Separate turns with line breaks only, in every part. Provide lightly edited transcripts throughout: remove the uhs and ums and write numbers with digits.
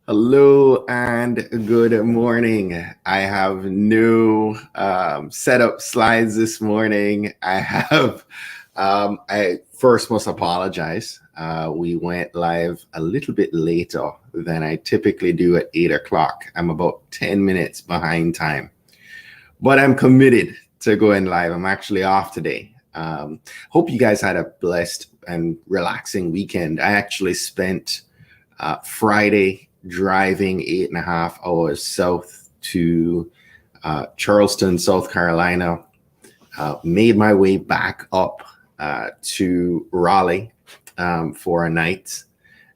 Hello and good morning. I have new setup slides this morning. I first must apologize. We went live a little bit later than I typically do at 8 o'clock. I'm about 10 minutes behind time, but I'm committed to going live. I'm actually off today. Hope you guys had a blessed and relaxing weekend. I actually spent Friday driving 8.5 hours south to Charleston, South Carolina. Made my way back up to Raleigh for a night,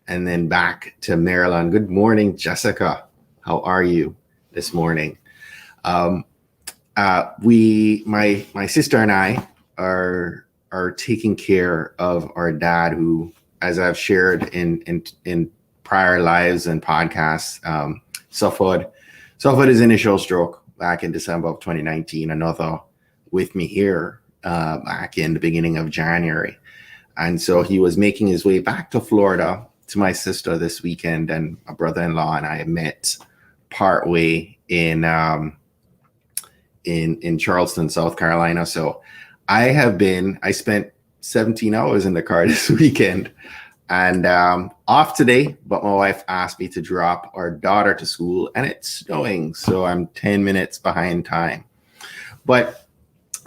and then back to Maryland. Good morning, Jessica. How are you this morning? My sister and I are taking care of our dad, who, as I've shared in prior lives and podcasts, suffered his initial stroke back in December of 2019. Another with me here back in the beginning of January, and so he was making his way back to Florida to my sister this weekend, and my brother-in-law and I met partway in Charleston, South Carolina. So I spent 17 hours in the car this weekend. And off today, but my wife asked me to drop our daughter to school, and it's snowing, so I'm 10 minutes behind time. But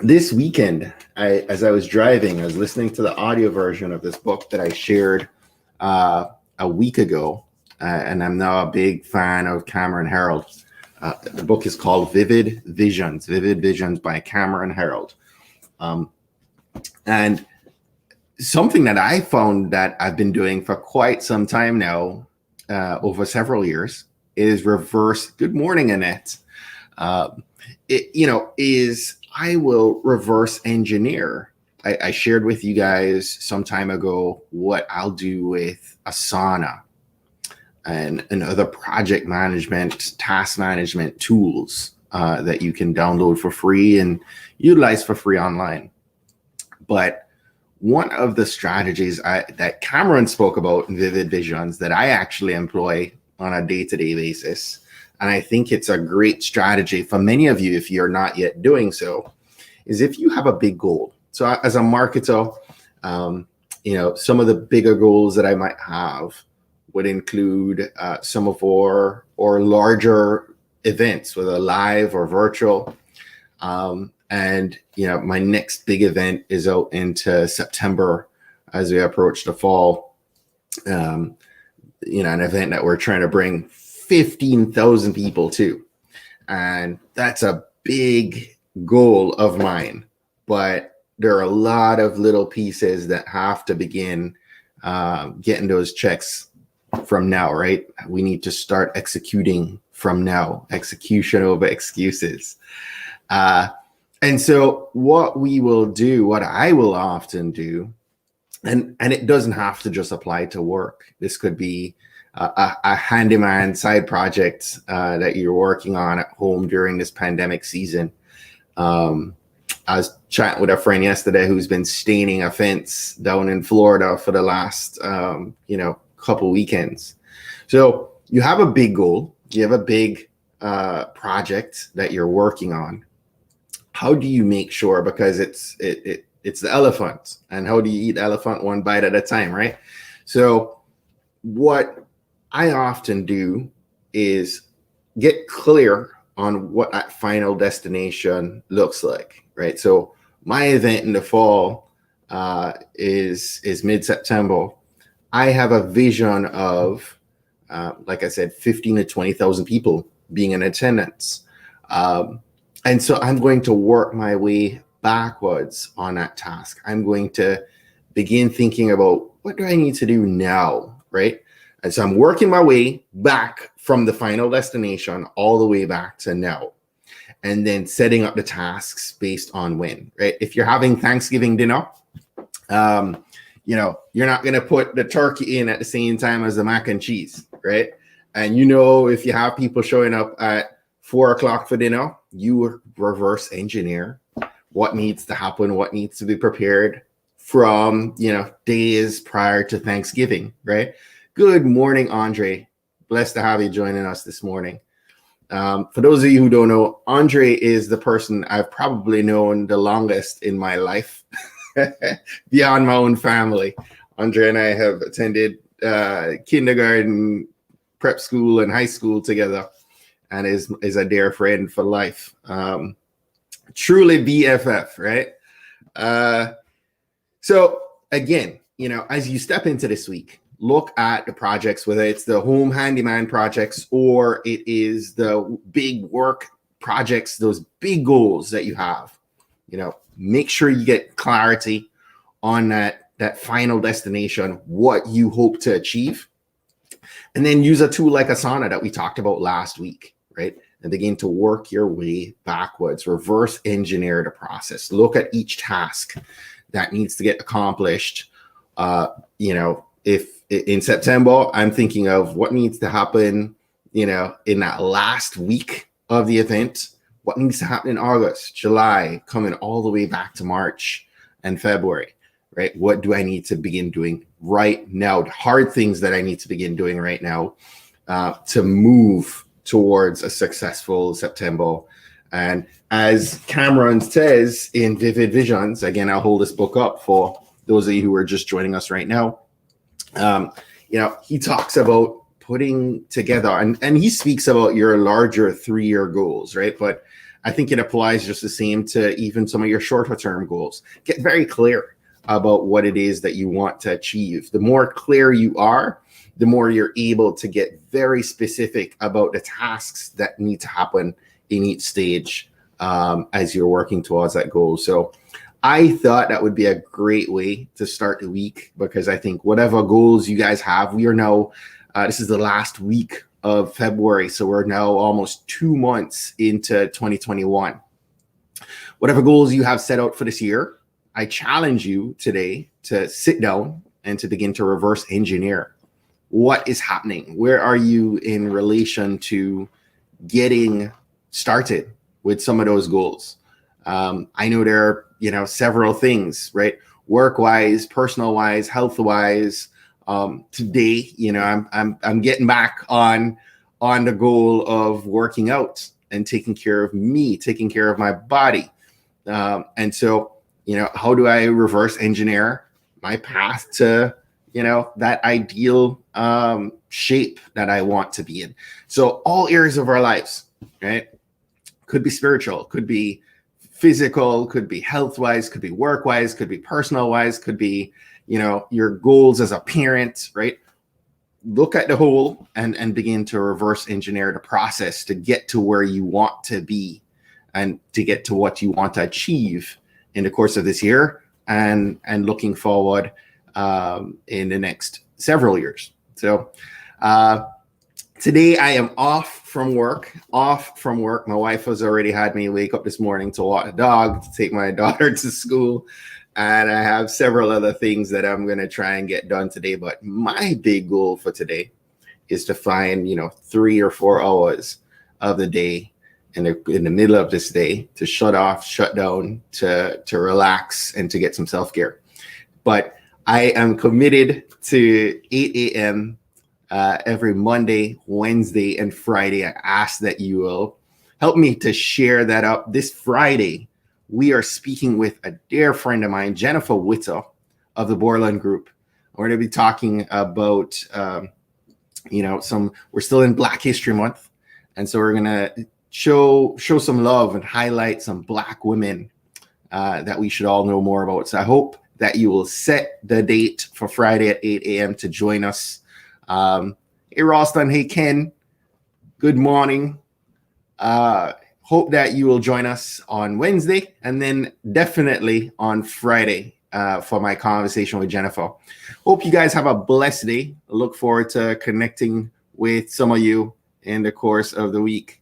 this weekend, as I was driving, I was listening to the audio version of this book that I shared a week ago, and I'm now a big fan of Cameron Herold. The book is called Vivid Visions by Cameron Herold. And something that I found that I've been doing for quite some time now, over several years, is reverse. Good morning, Annette. Is I will reverse engineer. I shared with you guys some time ago what I'll do with Asana and other project management, task management tools that you can download for free and utilize for free online. But one of the strategies that Cameron spoke about in Vivid Visions that I actually employ on a day-to-day basis, and I think it's a great strategy for many of you if you're not yet doing so, is if you have a big goal. So as a marketer, some of the bigger goals that I might have would include some of our larger events, whether live or virtual. And my next big event is out into September as we approach the fall. An event that we're trying to bring 15,000 people to. And that's a big goal of mine. But there are a lot of little pieces that have to begin getting those checks from now, right? We need to start executing from now. Execution over excuses. And so what I will often do, and it doesn't have to just apply to work. This could be a handyman side project that you're working on at home during this pandemic season. I was chatting with a friend yesterday who's been staining a fence down in Florida for the last, couple weekends. So you have a big goal, you have a big project that you're working on. How do you make sure, because it's the elephant, and how do you eat elephant one bite at a time, right? So what I often do is get clear on what that final destination looks like, right? So my event in the fall is mid-September. I have a vision of, like I said, 15 to 20,000 people being in attendance. And so I'm going to work my way backwards on that task. I'm going to begin thinking about, what do I need to do now, right? And so I'm working my way back from the final destination all the way back to now, and then setting up the tasks based on when, right? If you're having Thanksgiving dinner, you're not going to put the turkey in at the same time as the mac and cheese, right? And if you have people showing up at 4 o'clock for dinner, you reverse engineer what needs to happen, what needs to be prepared from, days prior to Thanksgiving, right? Good morning, Andre. Blessed to have you joining us this morning. For those of you who don't know, Andre is the person I've probably known the longest in my life, beyond my own family. Andre and I have attended kindergarten, prep school, and high school together, and is a dear friend for life. Truly BFF, right? So again, as you step into this week, look at the projects, whether it's the home handyman projects or it is the big work projects, those big goals that you have. Make sure you get clarity on that final destination, what you hope to achieve. And then use a tool like Asana that we talked about last week, right? And begin to work your way backwards, reverse engineer the process. Look at each task that needs to get accomplished. If in September, I'm thinking of what needs to happen, in that last week of the event, what needs to happen in August, July, coming all the way back to March and February, right? What do I need to begin doing right now? The hard things that I need to begin doing right now to move towards a successful September. And as Cameron says in Vivid Visions, again, I'll hold this book up for those of you who are just joining us right now. He talks about putting together, and he speaks about your larger 3-year goals, right? But I think it applies just the same to even some of your shorter term goals. Get very clear about what it is that you want to achieve. The more clear you are, the more you're able to get very specific about the tasks that need to happen in each stage as you're working towards that goal. So I thought that would be a great way to start the week, because I think whatever goals you guys have, we are now, this is the last week of February. So we're now almost 2 months into 2021. Whatever goals you have set out for this year, I challenge you today to sit down and to begin to reverse engineer what is happening. Where are you in relation to getting started with some of those goals? I know there are, several things, right? Work-wise, personal-wise, health-wise. Today, I'm getting back on the goal of working out and taking care of me, taking care of my body. And so, how do I reverse engineer my path to, that ideal shape that I want to be in? So all areas of our lives, right? Could be spiritual, could be physical, could be health-wise, could be work-wise, could be personal-wise, could be, your goals as a parent, right? Look at the whole and begin to reverse engineer the process to get to where you want to be and to get to what you want to achieve in the course of this year and looking forward in the next several years. So today I am off from work. My wife has already had me wake up this morning to walk the dog, to take my daughter to school. And I have several other things that I'm going to try and get done today. But my big goal for today is to find, 3 or 4 hours of the day in the middle of this day to shut off, shut down, to relax and to get some self-care. But I am committed to 8 a.m. Every Monday, Wednesday, and Friday. I ask that you will help me to share that up. This Friday, we are speaking with a dear friend of mine, Jennifer Witter of the Borland Group. We're going to be talking about, we're still in Black History Month. And so we're going to show some love and highlight some Black women that we should all know more about. So I hope that you will set the date for Friday at 8 a.m. to join us. Hey, Ralston. Hey, Ken. Good morning. Hope that you will join us on Wednesday and then definitely on Friday for my conversation with Jennifer. Hope you guys have a blessed day. I look forward to connecting with some of you in the course of the week.